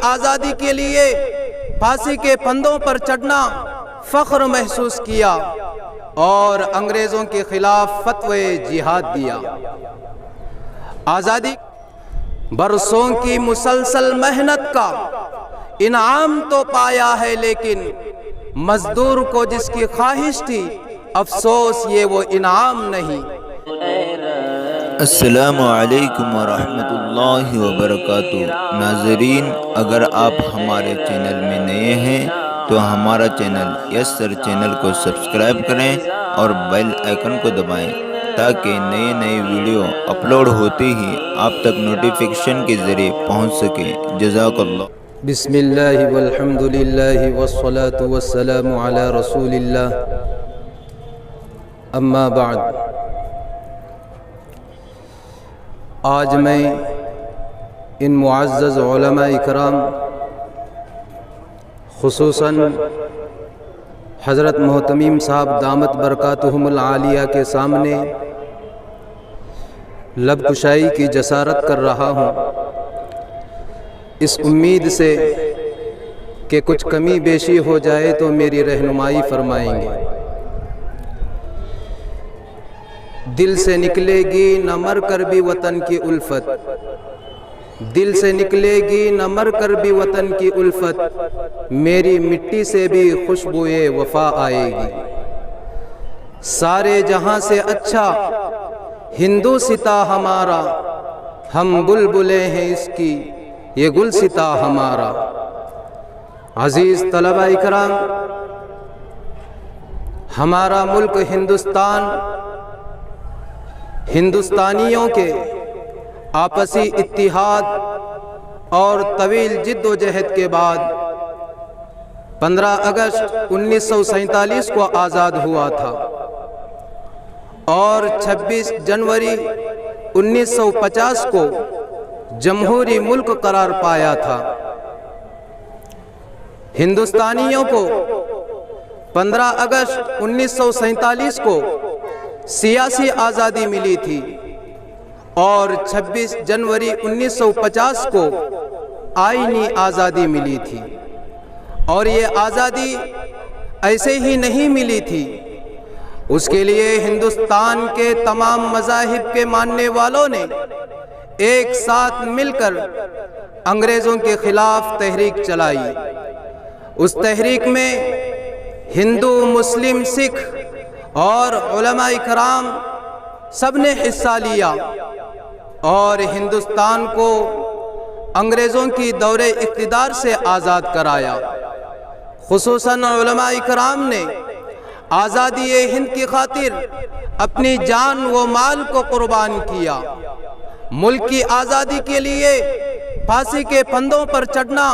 آزادی کے لیے پھانسی کے پھندوں پر چڑھنا فخر محسوس کیا اور انگریزوں کے خلاف فتوی جہاد دیا۔ آزادی برسوں کی مسلسل محنت کا انعام تو پایا ہے، لیکن مزدور کو جس کی خواہش تھی افسوس یہ وہ انعام نہیں۔ السلام علیکم ورحمۃ اللہ وبرکاتہ۔ ناظرین، اگر آپ ہمارے چینل میں نئے ہیں تو ہمارا چینل یسر چینل کو سبسکرائب کریں اور بیل آئیکن کو دبائیں تاکہ نئے ویڈیو اپلوڈ ہوتے ہی آپ تک نوٹیفیکیشن کے ذریعے پہنچ سکے۔ جزاک اللہ۔ بسم اللہ والحمد للہ والصلاة والسلام علی رسول اللہ، اما بعد۔ آج میں ان معزز علماء اکرام خصوصاً حضرت محتمیم صاحب دامت برکاتہم العالیہ کے سامنے لب کشائی کی جسارت کر رہا ہوں، اس امید سے کہ کچھ کمی بیشی ہو جائے تو میری رہنمائی فرمائیں گے۔ دل سے نکلے گی نہ مر کر بھی وطن کی الفت، دل سے نکلے گی نہ مر کر بھی وطن کی الفت، میری مٹی سے بھی خوشبوئے وفا آئے گی۔ سارے جہاں سے اچھا ہندوستاں ہمارا، ہم بلبلیں ہیں اس کی یہ گلستاں ہمارا۔ عزیز طلبہ اکرام، ہمارا ملک ہندوستان ہندوستانیوں کے آپسی اتحاد اور طویل جد و جہد کے بعد 15 اگست 1947 کو آزاد ہوا تھا اور 26 جنوری 1950 کو جمہوری ملک قرار پایا تھا۔ ہندوستانیوں کو 15 اگست 1947 کو سیاسی آزادی ملی تھی اور 26 جنوری 1950 کو آئینی آزادی ملی تھی، اور یہ آزادی ایسے ہی نہیں ملی تھی، اس کے لیے ہندوستان کے تمام مذاہب کے ماننے والوں نے ایک ساتھ مل کر انگریزوں کے خلاف تحریک چلائی۔ اس تحریک میں ہندو، مسلم، سکھ اور علماء کرام سب نے حصہ لیا اور ہندوستان کو انگریزوں کی دور اقتدار سے آزاد کرایا۔ خصوصاً علماء کرام نے آزادی ہند کی خاطر اپنی جان و مال کو قربان کیا۔ ملک کی آزادی کے لیے پھانسی کے پھندوں پر چڑھنا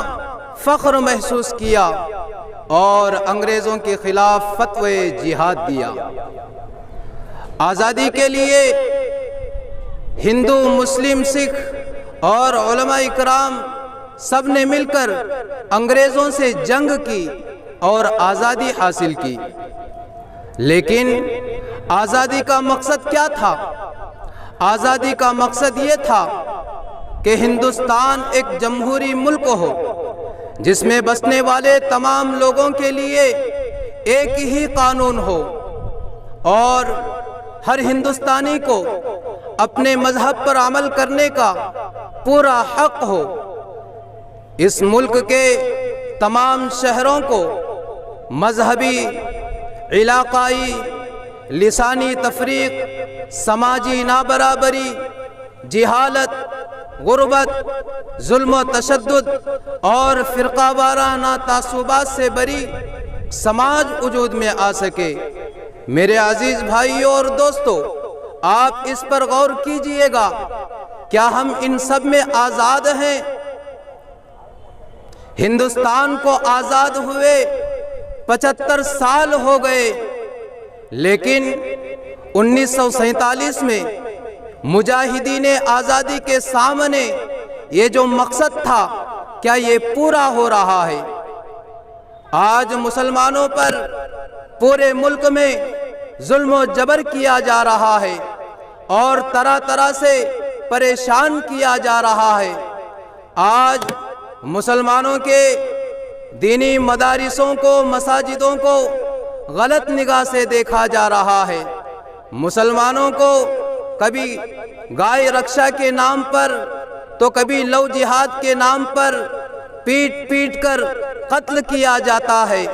فخر محسوس کیا اور انگریزوں کے خلاف فتوی جہاد دیا۔ آزادی کے لیے ہندو، مسلم، سکھ اور علماء کرام سب نے مل کر انگریزوں سے جنگ کی اور آزادی حاصل کی۔ لیکن آزادی کا مقصد کیا تھا؟ آزادی کا مقصد یہ تھا کہ ہندوستان ایک جمہوری ملک ہو جس میں بسنے والے تمام لوگوں کے لیے ایک ہی قانون ہو اور ہر ہندوستانی کو اپنے مذہب پر عمل کرنے کا پورا حق ہو۔ اس ملک کے تمام شہروں کو مذہبی، علاقائی، لسانی تفریق، سماجی نابرابری، جہالت، غربت، ظلم و تشدد اور فرقہ وارانہ تعصبات سے بری سماج وجود میں آ سکے۔ میرے عزیز بھائیوں اور دوستو، آپ اس پر غور کیجئے گا، کیا ہم ان سب میں آزاد ہیں؟ ہندوستان کو آزاد ہوئے 75 سال ہو گئے، لیکن 1947 میں مجاہدین آزادی کے سامنے یہ جو مقصد تھا، کیا یہ پورا ہو رہا ہے؟ آج مسلمانوں پر پورے ملک میں ظلم و جبر کیا جا رہا ہے اور طرح طرح سے پریشان کیا جا رہا ہے۔ آج مسلمانوں کے دینی مدارسوں کو، مساجدوں کو غلط نگاہ سے دیکھا جا رہا ہے۔ مسلمانوں کو کبھی گائے رکشا کے نام پر تو کبھی لو جہاد کے نام پر پیٹ پیٹ کر قتل کیا جاتا ہے۔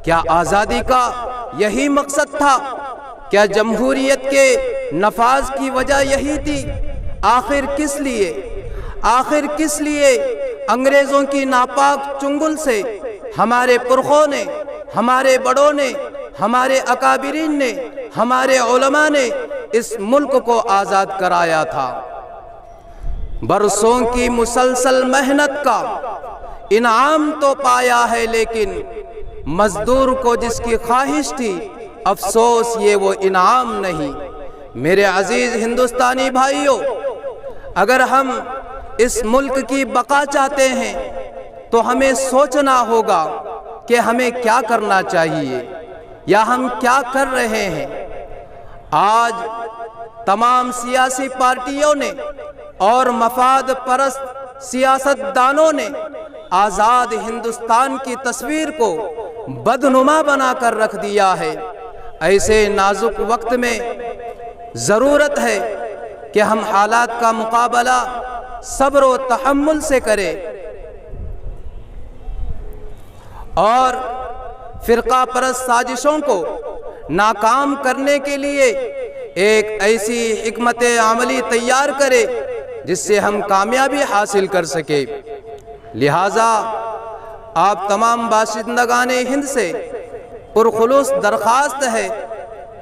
کیا آزادی کا یہی مقصد تھا؟ کیا جمہوریت کے نفاذ کی وجہ یہی تھی؟ آخر کس لیے انگریزوں کی ناپاک چنگل سے ہمارے پرخوں نے، ہمارے بڑوں نے، ہمارے اکابرین نے، ہمارے علماء نے اس ملک کو آزاد کرایا تھا؟ برسوں کی مسلسل محنت کا انعام تو پایا ہے، لیکن مزدور کو جس کی خواہش تھی، افسوس یہ وہ انعام نہیں۔ میرے عزیز ہندوستانی بھائیوں، اگر ہم اس ملک کی بقا چاہتے ہیں تو ہمیں سوچنا ہوگا کہ ہمیں کیا کرنا چاہیے یا ہم کیا کر رہے ہیں۔ آج تمام سیاسی پارٹیوں نے اور مفاد پرست سیاست دانوں نے آزاد ہندوستان کی تصویر کو بدنما بنا کر رکھ دیا ہے۔ ایسے نازک وقت میں ضرورت ہے کہ ہم حالات کا مقابلہ صبر و تحمل سے کریں اور فرقہ پرست سازشوں کو ناکام کرنے کے لیے ایک ایسی حکمت عملی تیار کرے جس سے ہم کامیابی حاصل کر سکیں۔ لہٰذا آپ تمام باشندگان ہند سے پرخلوص درخواست ہے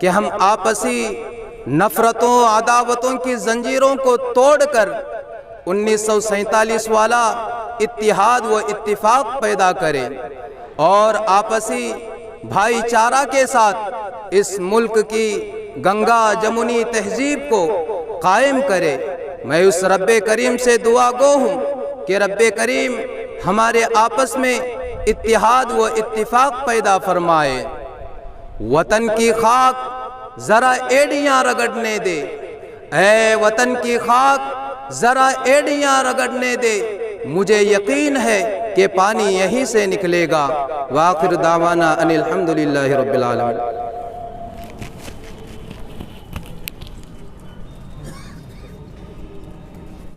کہ ہم آپسی نفرتوں، عداوتوں کی زنجیروں کو توڑ کر 1947 والا اتحاد و اتفاق پیدا کریں اور آپسی بھائی چارہ کے ساتھ اس ملک کی گنگا جمنی تہذیب کو قائم کرے۔ میں اس رب کریم سے دعا گو ہوں کہ رب کریم ہمارے آپس میں اتحاد و اتفاق پیدا فرمائے۔ وطن کی خاک ذرا ایڑیاں رگڑنے دے، اے وطن کی خاک ذرا ایڑیاں رگڑنے دے، مجھے یقین ہے کہ پانی یہیں سے نکلے گا۔ وآخر دعوانا ان الحمدللہ رب العالمین۔